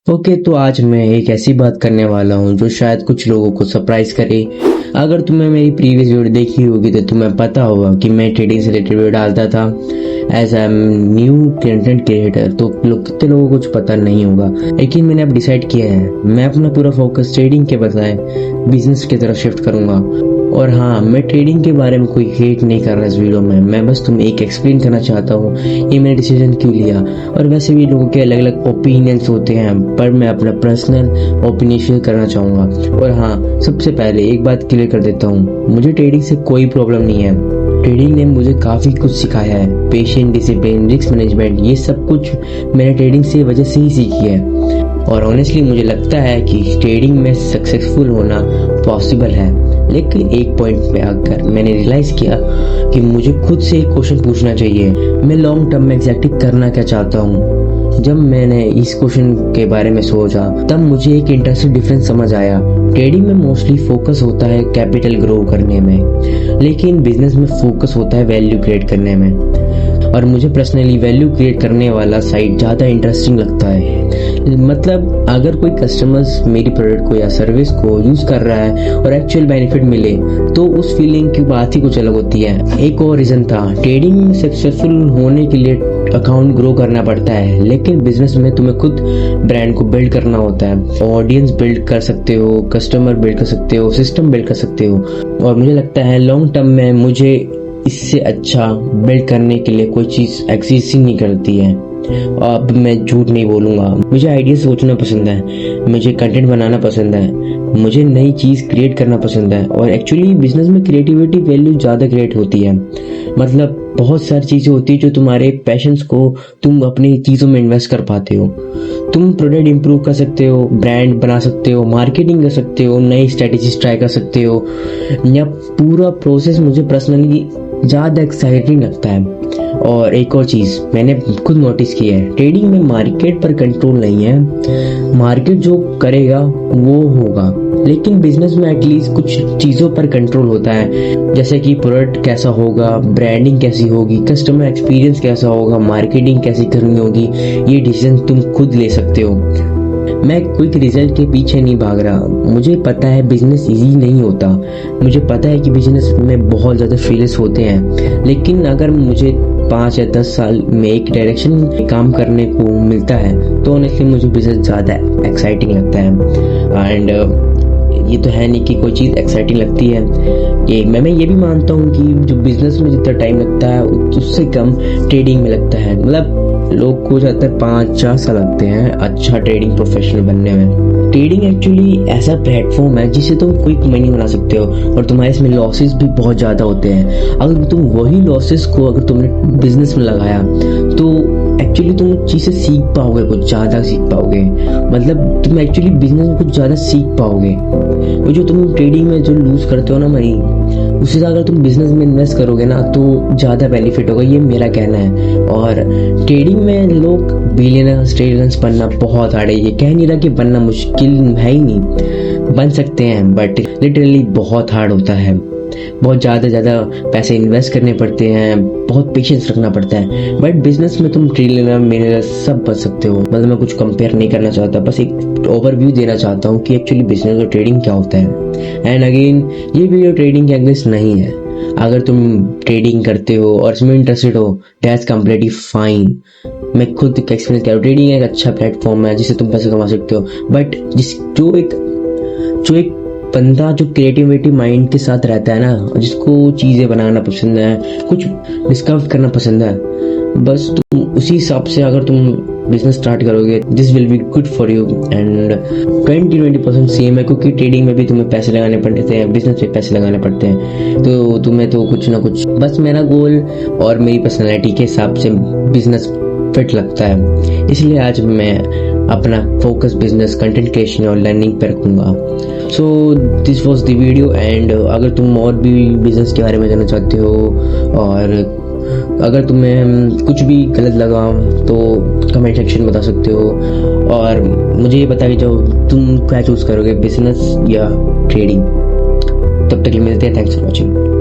Okay, तो आज मैं एक ऐसी बात करने वाला हूँ जो शायद कुछ लोगों को सरप्राइज करे। अगर तुमने मेरी प्रीवियस वीडियो देखी होगी तो तुम्हें पता होगा कि मैं ट्रेडिंग से रिलेटेड वीडियो डालता था as I am new content creator. तो कितने लोगों को कुछ पता नहीं होगा, लेकिन मैंने अब डिसाइड किया है मैं अपना पूरा फोकस ट्रेडिंग के बजाय बिजनेस की तरफ शिफ्ट करूंगा। और हाँ, मैं ट्रेडिंग के बारे में कोई हेट नहीं कर रहा इस वीडियो में, मैं बस तुम्हें एक एक्सप्लेन करना चाहता हूँ ये मैंने डिसीजन क्यों लिया। और वैसे भी लोगों के अलग अलग ओपिनियंस होते हैं, पर मैं अपना पर्सनल ओपिनियन शेयर करना चाहूँगा। और हाँ, सबसे पहले एक बात क्लियर कर देता हूँ, मुझे ट्रेडिंग से कोई प्रॉब्लम नहीं है। ट्रेडिंग ने मुझे काफ़ी कुछ सिखाया है, पेशेंस, डिसिप्लिन, रिस्क मैनेजमेंट, ये सब कुछ मैंने ट्रेडिंग से वजह से ही सीखी है। और ऑनेस्टली मुझे लगता है कि ट्रेडिंग में सक्सेसफुल होना पॉसिबल है। लेकिन एक पॉइंट पे आकर मैंने रियलाइज किया कि मुझे खुद से एक क्वेश्चन पूछना चाहिए, मैं लॉन्ग टर्म में एग्जैक्टली करना क्या चाहता हूँ। जब मैंने इस क्वेश्चन के बारे में सोचा तब मुझे एक इंटरेस्टिंग डिफरेंस समझ आया। ट्रेडिंग में मोस्टली फोकस होता है कैपिटल ग्रो करने में, लेकिन बिजनेस में फोकस होता है वैल्यू क्रिएट करने में। और मुझे पर्सनली वैल्यू क्रिएट करने वाला साइड ज़्यादा इंटरेस्टिंग लगता है। मतलब अगर कोई कस्टमर्स मेरी प्रोडक्ट को या सर्विस को यूज़ कर रहा है और एक्चुअल बेनिफिट मिले तो उस फीलिंग की बात ही कुछ अलग होती है। एक और रीज़न था, ट्रेडिंग में सक्सेसफुल होने के लिए अकाउंट ग्रो करना पड़ता है, लेकिन बिजनेस में तुम्हें खुद ब्रांड को बिल्ड करना होता है। ऑडियंस बिल्ड कर सकते हो, कस्टमर बिल्ड कर सकते हो, सिस्टम बिल्ड कर सकते हो। और मुझे लगता है लॉन्ग टर्म में मुझे इससे अच्छा बिल्ड करने के लिए कोई चीज़ एग्जिस्टिंग नहीं करती है। अब मैं झूठ नहीं बोलूँगा, मुझे आइडिया सोचना पसंद है, मुझे कंटेंट बनाना पसंद है, मुझे नई चीज़ क्रिएट करना पसंद है। और एक्चुअली बिजनेस में क्रिएटिविटी वैल्यू ज़्यादा क्रिएट होती है। मतलब बहुत सारी चीज़ें होती है जो तुम्हारे पैशंस को तुम अपनी चीज़ों में इन्वेस्ट कर पाते हो। तुम प्रोडक्ट इंप्रूव कर सकते हो, ब्रांड बना सकते हो, मार्केटिंग कर सकते हो, नई स्ट्रेटेजीज ट्राई कर सकते हो। या पूरा प्रोसेस मुझे पर्सनली ज़्यादा एक्साइटिंग लगता है। और एक और चीज़ मैंने खुद नोटिस की है, ट्रेडिंग में मार्केट पर कंट्रोल नहीं है, मार्केट जो करेगा वो होगा। लेकिन बिजनेस में एटलीस्ट कुछ चीज़ों पर कंट्रोल होता है, जैसे कि प्रोडक्ट कैसा होगा, ब्रांडिंग कैसी होगी, कस्टमर एक्सपीरियंस कैसा होगा, मार्केटिंग कैसी करनी होगी, ये डिसीजन तुम खुद ले सकते हो। मैं क्विक रिजल्ट के पीछे नहीं भाग रहा, मुझे पता है बिजनेस इजी नहीं होता, मुझे पता है कि बिजनेस में बहुत ज़्यादा फेलियर्स होते हैं। लेकिन अगर मुझे 5 या 10 साल में एक डायरेक्शन में काम करने को मिलता है तो ऑनेस्टली मुझे बिजनेस ज़्यादा एक्साइटिंग लगता है। एंड ये तो है नहीं कि कोई चीज़ एक्साइटिंग लगती है, ये मैं ये भी मानता हूँ कि जो बिजनेस में जितना टाइम लगता है उससे कम ट्रेडिंग में लगता है। मतलब लोग को ज़्यादातर 5-4 साल लगते हैं अच्छा ट्रेडिंग प्रोफेशनल बनने में। ट्रेडिंग एक्चुअली ऐसा प्लेटफॉर्म है जिससे तुम क्विक मनी बना सकते हो, और तुम्हारे इसमें लॉसेस भी बहुत ज़्यादा होते हैं। अगर तुम वही लॉसेस को अगर तुमने बिजनेस में लगाया तो एक्चुअली तुम चीज़ें सीख पाओगे, कुछ ज़्यादा सीख पाओगे। मतलब तुम एक्चुअली बिजनेस में कुछ ज़्यादा सीख पाओगे। वो जो तुम ट्रेडिंग में जो लूज करते हो ना मनी, उससे अगर तुम बिजनेस में इन्वेस्ट करोगे ना तो ज़्यादा बेनिफिट होगा, ये मेरा कहना है। और ट्रेडिंग में लोग बिलियनर्स ट्रेडर्स बनना बहुत हार्ड है, ये कह नहीं रहा कि बनना मुश्किल है ही नहीं, बन सकते हैं, बट लिटरली बहुत हार्ड होता है। बहुत ज़्यादा पैसे इन्वेस्ट करने पड़ते हैं, बहुत पेशेंस रखना पड़ता है। बट बिजनेस में तुम ट्रिलियनर मिलियनर सब बन सकते हो। मतलब मैं कुछ कंपेयर नहीं करना चाहता, बस एक ओवरव्यू देना चाहता हूँ कि एक्चुअली बिजनेस और ट्रेडिंग क्या होता है। एंड अगेन, ये वीडियो ट्रेडिंग के अगेंस्ट नहीं है। अगर तुम ट्रेडिंग करते हो और इसमें इंटरेस्टेड हो, दैट्स कम्प्लीटली फाइन। मैं खुद एक्सपीरियंस कर रहा हूँ, ट्रेडिंग एक अच्छा प्लेटफॉर्म है जिससे तुम पैसे कमा सकते हो। बट जो एक बंदा जो क्रिएटिविटी माइंड के साथ रहता है ना, जिसको चीज़ें बनाना पसंद है, कुछ डिस्कवर करना पसंद है, बस तुम उसी हिसाब से अगर तुम बिजनेस स्टार्ट करोगे, this will be good for you. And 20% same है, क्योंकि ट्रेडिंग में भी तुम्हें पैसे लगाने पड़ते हैं, बिजनेस में पैसे लगाने पड़ते हैं। तो तुम्हें तो कुछ ना कुछ, बस मेरा गोल और मेरी पर्सनैलिटी के हिसाब से बिजनेस फिट लगता है, इसलिए आज मैं अपना फोकस बिजनेस, कंटेंट क्रिएशन और लर्निंग पर रखूँगा। So this was the video. And अगर तुम और भी बिजनेस के बारे में जानना चाहते हो और अगर तुम्हें कुछ भी गलत लगा तो कमेंट सेक्शन में बता सकते हो। और मुझे ये बता कि जो तुम क्या चूज़ करोगे, बिजनेस या ट्रेडिंग। तब तक के लिए मिलते हैं, थैंक्स फॉर वॉचिंग।